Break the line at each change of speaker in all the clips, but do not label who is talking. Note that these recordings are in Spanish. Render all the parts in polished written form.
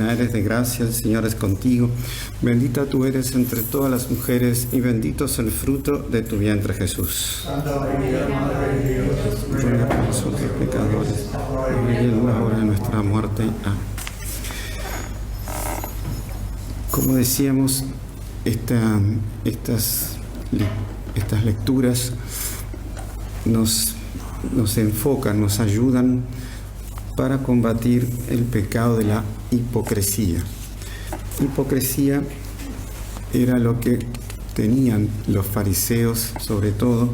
llena eres de gracia, el Señor es contigo. Bendita tú eres entre todas las mujeres y bendito es el fruto de tu vientre, Jesús.
Santa María, Madre de Dios,
Ruega por nosotros pecadores, ahora y en la hora de nuestra muerte. Amén. Como decíamos, estas lecturas nos enfocan, nos ayudan para combatir el pecado de la hipocresía. Hipocresía era lo que tenían los fariseos, sobre todo.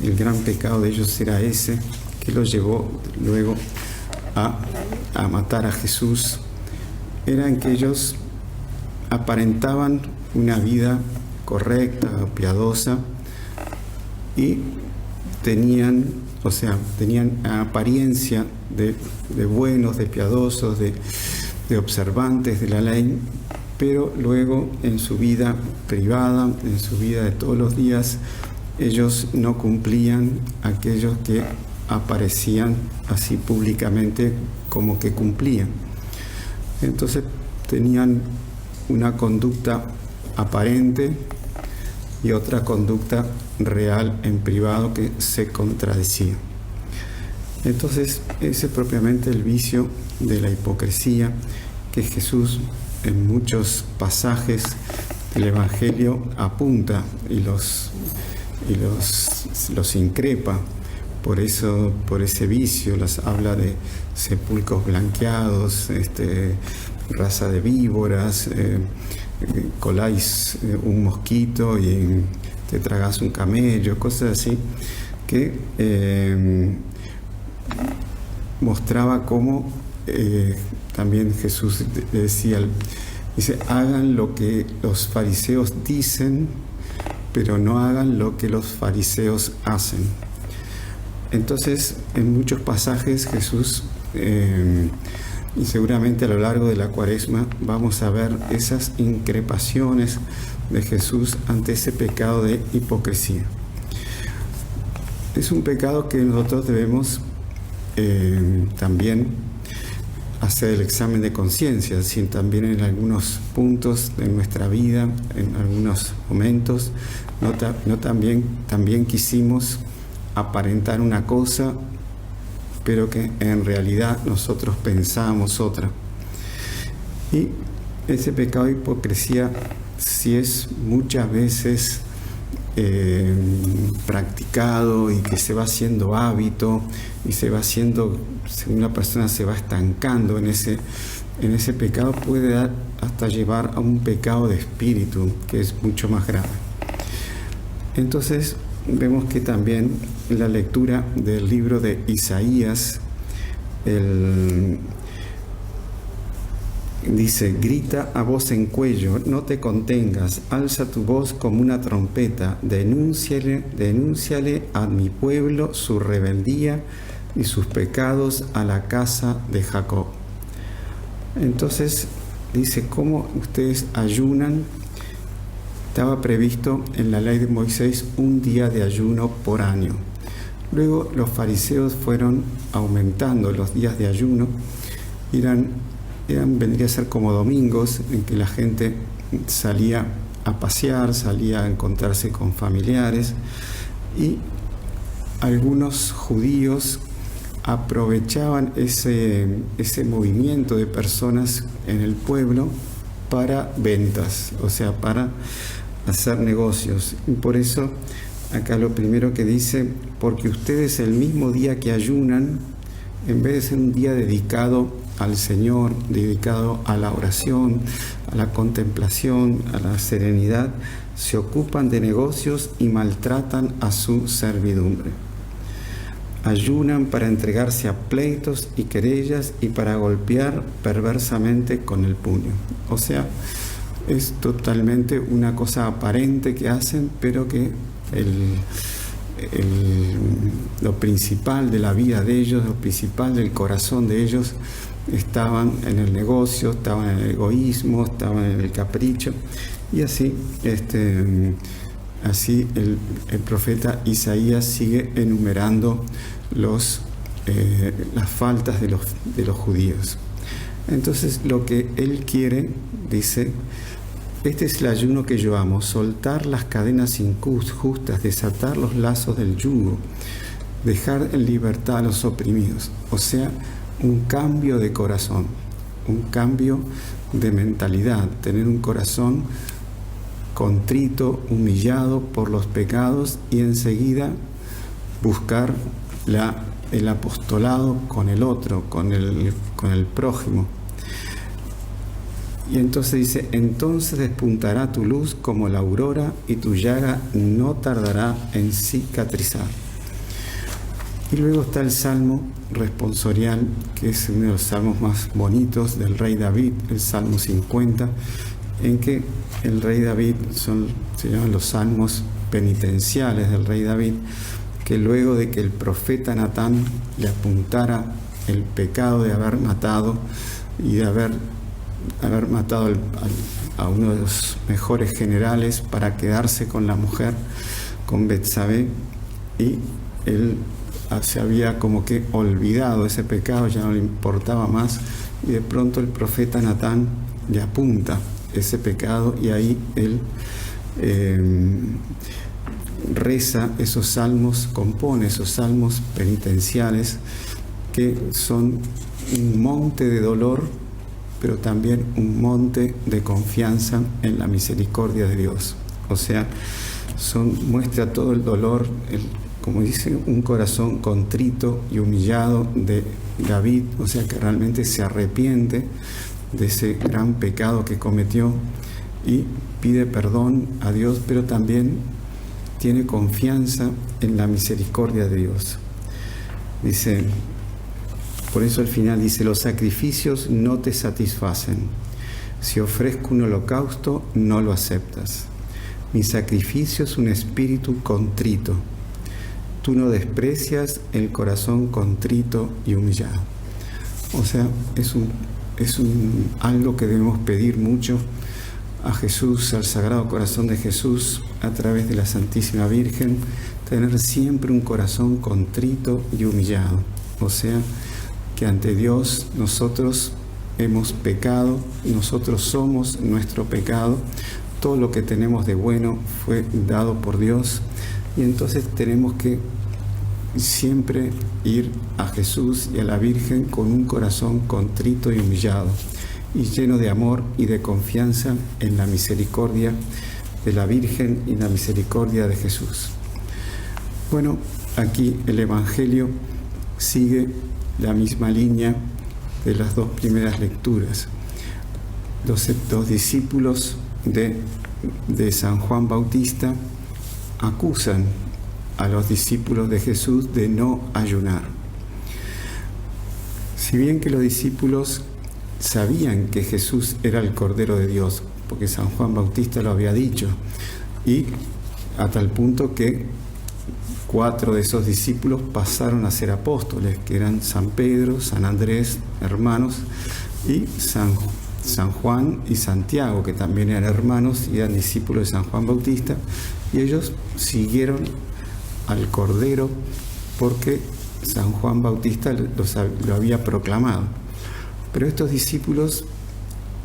El gran pecado de ellos era ese, que los llevó luego a matar a Jesús. Era en que ellos aparentaban una vida correcta, piadosa, y tenían apariencia de buenos, de piadosos, de observantes de la ley, pero luego en su vida privada, en su vida de todos los días, ellos no cumplían aquellos que aparecían así públicamente como que cumplían. Entonces tenían una conducta aparente y otra conducta real en privado que se contradecía. Entonces, ese es propiamente el vicio de la hipocresía que Jesús en muchos pasajes del Evangelio apunta y los increpa por ese vicio. Las habla de sepulcros blanqueados, raza de víboras, coláis un mosquito y te tragas un camello, cosas así, que mostraba cómo también Jesús dice, hagan lo que los fariseos dicen, pero no hagan lo que los fariseos hacen. Entonces, en muchos pasajes Jesús, y seguramente a lo largo de la Cuaresma, vamos a ver esas increpaciones de Jesús ante ese pecado de hipocresía. Es un pecado que nosotros debemos también hacer el examen de conciencia, si también en algunos puntos de nuestra vida, en algunos momentos, también quisimos aparentar una cosa, pero que en realidad nosotros pensábamos otra. Y ese pecado de hipocresía, si es muchas veces practicado y que se va haciendo hábito y se va haciendo, una persona se va estancando en ese pecado, puede hasta llevar a un pecado de espíritu que es mucho más grave. Entonces vemos que también en la lectura del libro de Isaías, dice, grita a voz en cuello, no te contengas, alza tu voz como una trompeta, denúnciale a mi pueblo su rebeldía y sus pecados a la casa de Jacob. Entonces dice, ¿cómo ustedes ayunan? Estaba previsto en la ley de Moisés un día de ayuno por año. Luego los fariseos fueron aumentando los días de ayuno. Vendría a ser como domingos en que la gente salía a pasear, salía a encontrarse con familiares, y algunos judíos aprovechaban ese movimiento de personas en el pueblo para ventas, o sea, para hacer negocios. Y por eso acá lo primero que dice, porque ustedes el mismo día que ayunan, en vez de ser un día dedicado al Señor, dedicado a la oración, a la contemplación, a la serenidad, se ocupan de negocios y maltratan a su servidumbre. Ayunan para entregarse a pleitos y querellas y para golpear perversamente con el puño. O sea, es totalmente una cosa aparente que hacen, pero que lo principal de la vida de ellos, lo principal del corazón de ellos, estaban en el negocio, estaban en el egoísmo, estaban en el capricho. Y así el profeta Isaías sigue enumerando las faltas de los judíos. Entonces lo que él quiere, dice, este es el ayuno que yo amo, soltar las cadenas injustas, desatar los lazos del yugo, dejar en libertad a los oprimidos. O sea, un cambio de corazón, un cambio de mentalidad, tener un corazón contrito, humillado por los pecados y enseguida buscar el apostolado con el otro, con el prójimo. Y entonces dice, entonces despuntará tu luz como la aurora y tu llaga no tardará en cicatrizar. Y luego está el Salmo responsorial, que es uno de los salmos más bonitos del rey David, el Salmo 50, en que el rey David se llaman los salmos penitenciales del rey David, que luego de que el profeta Natán le apuntara el pecado de haber matado y de haber matado a uno de los mejores generales para quedarse con la mujer, con Betsabé, y él se había como que olvidado ese pecado, ya no le importaba más, y de pronto el profeta Natán le apunta ese pecado y ahí él reza esos salmos, compone esos salmos penitenciales que son un monte de dolor, pero también un monte de confianza en la misericordia de Dios. O sea, muestra todo el dolor, como dice, un corazón contrito y humillado de David, o sea que realmente se arrepiente de ese gran pecado que cometió y pide perdón a Dios, pero también tiene confianza en la misericordia de Dios. Dice, por eso al final dice, los sacrificios no te satisfacen. Si ofrezco un holocausto, no lo aceptas. Mi sacrificio es un espíritu contrito. Tú no desprecias el corazón contrito y humillado. O sea, es algo que debemos pedir mucho a Jesús, al Sagrado Corazón de Jesús, a través de la Santísima Virgen, tener siempre un corazón contrito y humillado. O sea, que ante Dios nosotros hemos pecado, nosotros somos nuestro pecado, todo lo que tenemos de bueno fue dado por Dios, y entonces tenemos que siempre ir a Jesús y a la Virgen con un corazón contrito y humillado, y lleno de amor y de confianza en la misericordia de la Virgen y la misericordia de Jesús. Bueno, aquí el Evangelio sigue la misma línea de las dos primeras lecturas. Los discípulos de San Juan Bautista acusan a los discípulos de Jesús de no ayunar. Si bien que los discípulos sabían que Jesús era el Cordero de Dios, porque San Juan Bautista lo había dicho, y a tal punto que 4 de esos discípulos pasaron a ser apóstoles, que eran San Pedro, San Andrés, hermanos, y San Juan y Santiago, que también eran hermanos y eran discípulos de San Juan Bautista, y ellos siguieron al Cordero porque San Juan Bautista lo había proclamado. Pero estos discípulos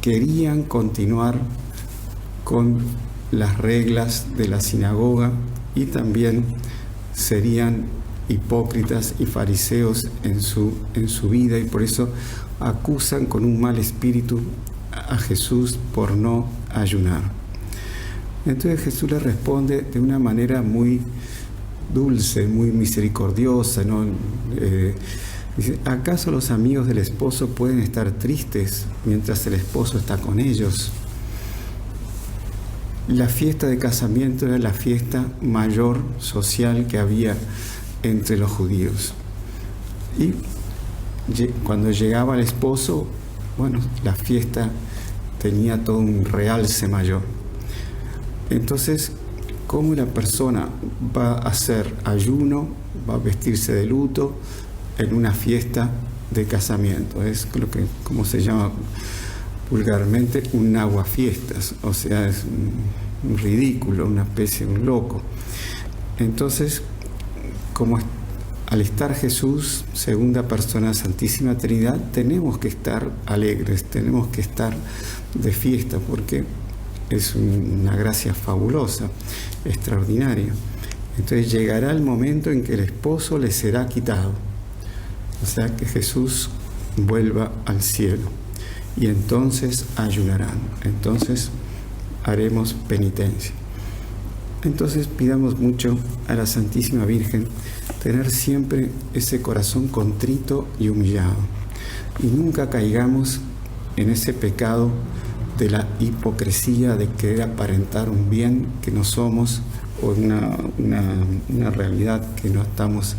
querían continuar con las reglas de la sinagoga y también serían hipócritas y fariseos en su vida, y por eso acusan con un mal espíritu a Jesús por no ayunar. Entonces Jesús les responde de una manera muy dulce, muy misericordiosa, ¿no? Dice, ¿acaso los amigos del esposo pueden estar tristes mientras el esposo está con ellos? La fiesta de casamiento era la fiesta mayor social que había entre los judíos. Y cuando llegaba el esposo, bueno, la fiesta tenía todo un realce mayor. Entonces, ¿cómo la persona va a hacer ayuno, va a vestirse de luto en una fiesta de casamiento? Es lo que, como se llama vulgarmente, un aguafiestas, o sea, es un ridículo, una especie de un loco. Entonces, como al estar Jesús, segunda persona de la Santísima Trinidad, tenemos que estar alegres, tenemos que estar de fiesta, porque es una gracia fabulosa, extraordinaria. Entonces llegará el momento en que el esposo le será quitado, o sea que Jesús vuelva al cielo, y entonces ayunarán, entonces haremos penitencia. Entonces pidamos mucho a la Santísima Virgen tener siempre ese corazón contrito y humillado, y nunca caigamos en ese pecado de la hipocresía, de querer aparentar un bien que no somos, o una realidad que no estamos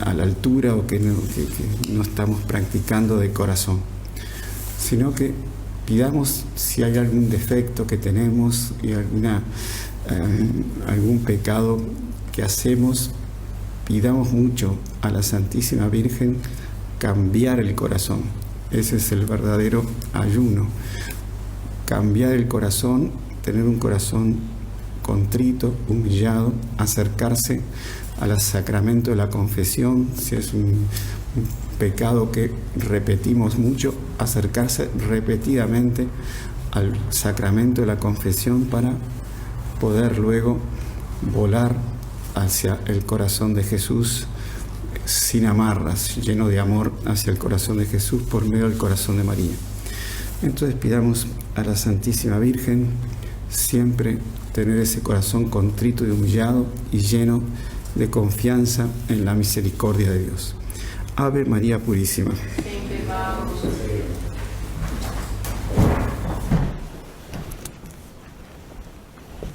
a la altura, o que no estamos practicando de corazón, sino que pidamos, si hay algún defecto que tenemos y algún pecado que hacemos, pidamos mucho a la Santísima Virgen cambiar el corazón. Ese es el verdadero ayuno, cambiar el corazón, tener un corazón contrito, humillado, acercarse al sacramento de la confesión. Si es un pecado que repetimos mucho, acercarse repetidamente al sacramento de la confesión para poder luego volar hacia el corazón de Jesús sin amarras, lleno de amor hacia el corazón de Jesús por medio del corazón de María. Entonces pidamos a la Santísima Virgen siempre tener ese corazón contrito y humillado y lleno de confianza en la misericordia de Dios. Ave María Purísima.